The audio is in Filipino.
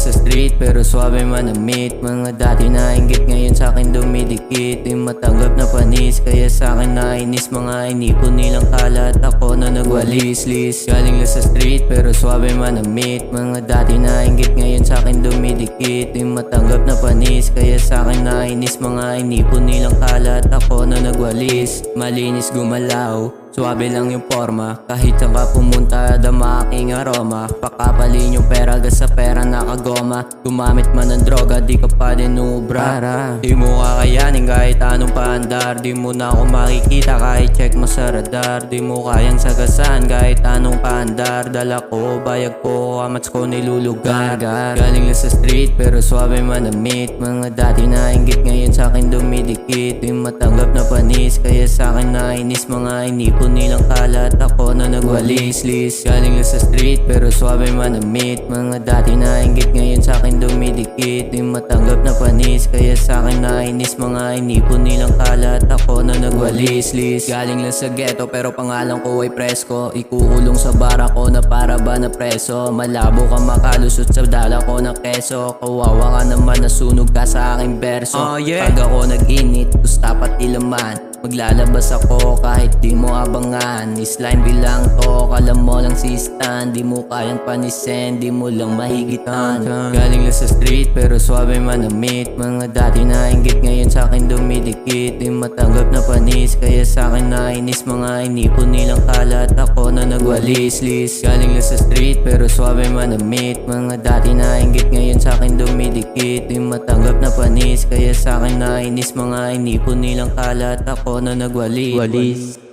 sa street pero swabe manamit. Mga dati na inggit ngayon sa'kin dumidikit. Di matanggap na panis kaya sa'kin nainis. Mga inipon nilang kalat ako na nagwalis-lis. Galing lang sa street pero swabe manamit. Mga dati na inggit ngayon sa'kin dumidikit. Di matanggap na panis kaya sa'kin nainis. Mga inipon nilang kalat ako na nagwalis. Malinis gumalaw, suwabe lang yung forma. Kahit saan ka pumunta, dama aking aroma. Pakapalin yung pera, gas sa pera nakagoma. Gumamit man ng droga, di ka pa din ubra. Di mo kakayanin kahit anong paandar. Di mo na ako makikita kahit check mo sa radar. Di mo kayang sagasan kahit anong paandar. Dala ko, bayag ko, amats ko nilulugar. Galing lang sa street pero swabe manamit. Mga dati na inggit ngayon sa'kin dumidikit. Di matanggap na panis kaya sa'kin nainis. Mga inipon nilang kalat ako na nagwalis-lis. Galing lang sa street pero swabe manamit. Mga dati na inggit ngayon sa'kin dumidikit. Di matanggap na panis kaya sa'kin nainis. Mga inipon nilang kalat ako na nagwalis-lis. Galing lang sa ghetto pero pangalan ko ay presko. Ikukulong sa bara ko na para ba na preso. Malabo ka makalusot sa dala ko ng keso. Kawawa ka naman nasunog ka sa aking verso. Pag ako nag-init, gusto pati laman. Maglalabas ako kahit di mo abangan. Isline bilang to, kala mo lang sistan. Di mo kayang panisen, di mo lang mahigitan. Galing lang sa street pero swabe manamit. Mga dati na inggit ngayon sa'kin dumidikit. Di matanggap na panis kaya sa'kin nainis. Mga inipon nilang kalat ako na nagwalis-lis. Galing lang sa street pero swabe manamit. Mga dati na inggit ngayon sa'kin dumidikit. Di matanggap na panis kaya sa'kin nainis. Mga inipon nilang kalat ako na nagwalis.